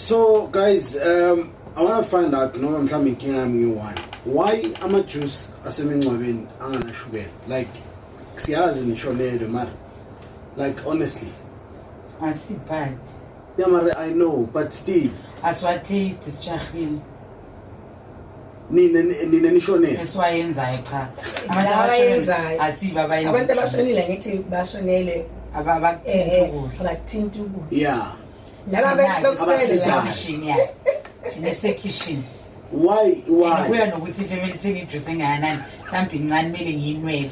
So guys, I want to find out no mhlawumbe inkinga yami ngiyi-one. Why ama-juice asemingcwabeni anganashukela? Like siyazi nishonelwe mara. Like honestly. Asi bad. Yeah, mara, I know, but still. Aswathi sishahile. Nina nishonelwe. Esiwayenzayo cha. Abantu abayenzayo. Asiba abayenza. Abantu abashonile ngithi bashonele abakuthinta ukudla. Yeah. Laba besitokufela kitchen ya. Sine kitchen. Why? Kuya nokuthi family thenga ijuice engakanani. Mhlawumbe incane kumele ngiyinwele.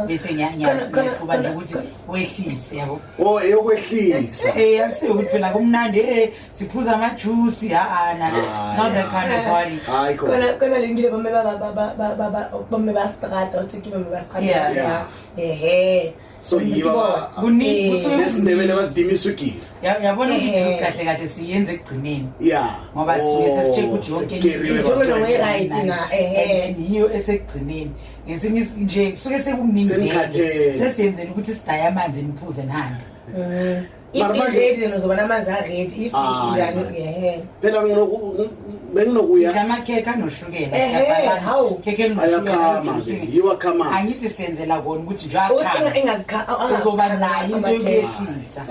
Bese ngiyaqhuba nje ukuthi wehlise yabo. Oh, eyokwehlisa. Akusiyo ukuthi phela kumnandi siphuza ama juice na. It's not that kind of party. Hayi khona lengile bombe ba strata uthi bombe ba strata. So yiba nesindebele basidimisa ugiri. Yabona ijuice kahle kahle siyenze ekugcineni. Yeah. Ngoba siye sesitshela ukuthi yonke into niyo esekugcineni. Ngesinye nje kusuke sekukuningi sesiyenzela ukuthi sidaye amanzi niphuze nani. Manje nizobona amanzi aready if njani phela benginokuya amakhekhe anoshukela siyabhala khekhe anoshukela yiwa khama angithi siyenzela kona ukuthi nje akha uzoba nayo into yokuyehlisa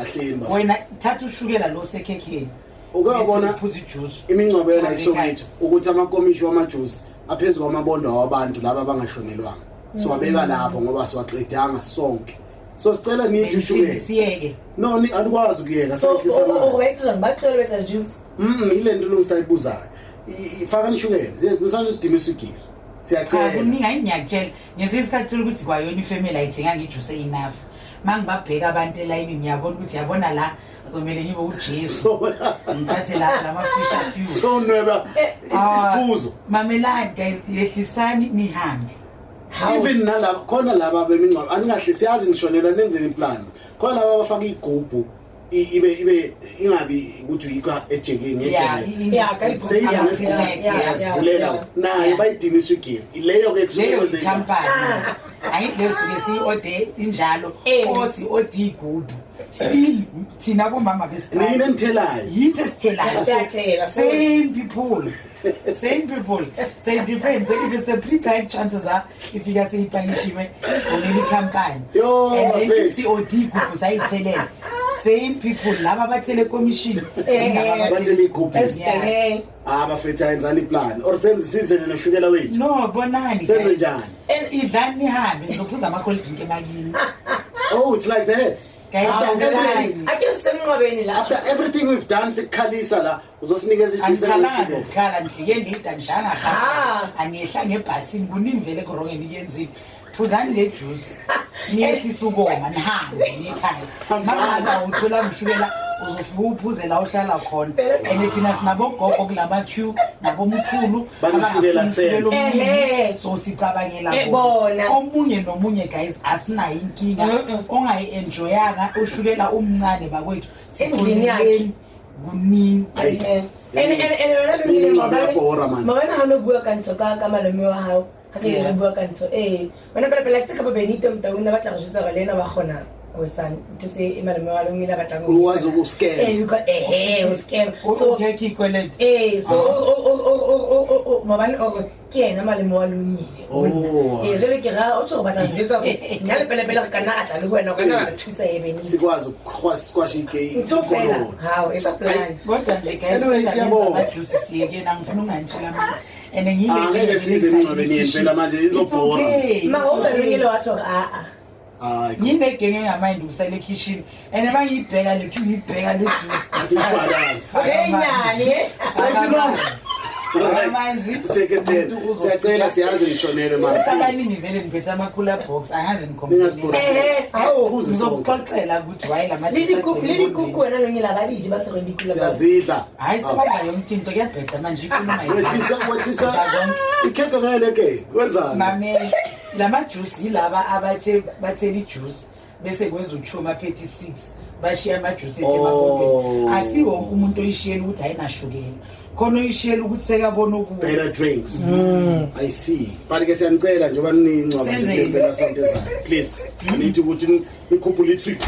wena thatha ushukela lo sekhekheni ukubona uphuza ijuice imingcwabo yona iSoweto ukuthi amakomishi wamajuice aphezulu kwamabondo wabantu laba abangashonelwanga siwabeka lapho ngoba siwaqedanga sonke. So sicela nithi ushukela siyeke no alikwazi ukuyeka sehlisa ukwethu ngibaqhele bese juice ile nto longisayibuzayo ifaka nishukela ziyazibusana usidimisa ugiri siyacela kuningi ngiyakutshela ngesikhathi ukuthi kwayona ifamily ayithenga ngijuice enough mangibabheka abantu elayini ngiyabona ukuthi yabona la uzomela ngibe uJesu ngithathe la lamafisha few so neba isiphuzo mamelani guys yehlisani nihambe. Even nalabo khona laba bemingcwabo aningahle siyazi ngishonela nenzeni implan khona laba abafaka igubhu ibe ingabi ukuthi uyikwa ejeke ngejeke seyivulela nayo bayidimisa igiri ileyo ke kusuke company ayidlesuke siorder injalo osi order igubhu still thina bomama besikhathi nina nithelayo yithi sithelayo same people so it depends. So if it's a prepaid, chances are if you guys say ipangishiwe on any company and then you see OD group sayithele same people laba bathele commission bathele igroup abafetha yenzani plan or senze sizele noshukela wethu no bonani senze njani idlani nihambe ngizophuza ama cold drink emakini. Oh, it's like that. After everything we've done sikhalisa la uzosinikeza ijuice ngishukela khala ngifike ngida njana kha angehla ngebhasini kuningi vele kuronge nikenzile phuzani le juice niyehlisa ukoma nihambe nikhaya mama uthola mshukela uzofika uphuze la uhlala khona and thina sinabogogo kulama queue nabomkhulu abashukela sele so sicabangela bona omunye nomunye guys asinayo inkinga ongayi enjoyanga ushukela umncane bakwethu endlini yakhe kuningi wena lungile mabana hanobuya kanto ka malome wa hao hake buya kanto wena phela tseka ba benito mtauna batla go jisa galena ba khona wetsana ntse imalome wa lungile batla go wazi ukuscam uscam so ngeke ikwelete so mabana ke ena malome wa lungile jele ke ga o tlo batla go jisa go nna le pele kana atla le wena kana ba thusa ebeni sikwazi squash ike ntofela how it's a plan anyway siyabona juice siyeke nangifuna ungantshela manje and ngiyile size ngcwabeni yempela manje izobhora mahoba lungile wathi yini genge ngamind usele kitchen and bayibheka le queue ibheka le juice balance enyani siyacela siyazi ngishonele manje abaningi vele ngiphethe ama cooler box angazi ngikhombele ngizokuxoxela ukuthi why la mali leli kuku wena longile abaliji basore ndikula siyazidla hayi sebaza yonke into kuyabheda manje ikhuluma wehlisa ikhekhe ngene ke kwenzani mame lama juice yilaba abathela ijuice bese kwenza uchuma 36 bashiya amajuice emakhondweni asiwo wonke umuntu oyishiyela ukuthi ayinashukela khona oyishiyela ukuthi sekabona ukuthi better drinks I see but ke siyanicela njengoba nincwaba nje lempela sonke ezayo please anithi ukuthi nikhuphule ithwigi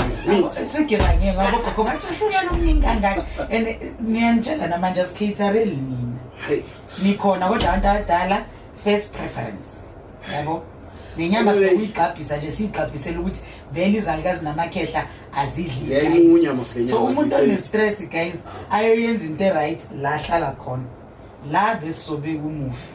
ithwigi la ngeke ngoba gogo bathi ushukela omningi kangaka and ngiyanitshela namanje asikhatereli nina hey nikhona kodwa abantu abadala first preference yabo nenyama sokuyigqabhisa nje siyigqabhisela ukuthi vele izalukazi namakhehla azidli ziyayimunya masinyama so umuntu one-stress guys ayoyenza into right la hlala khona la besobeka umufi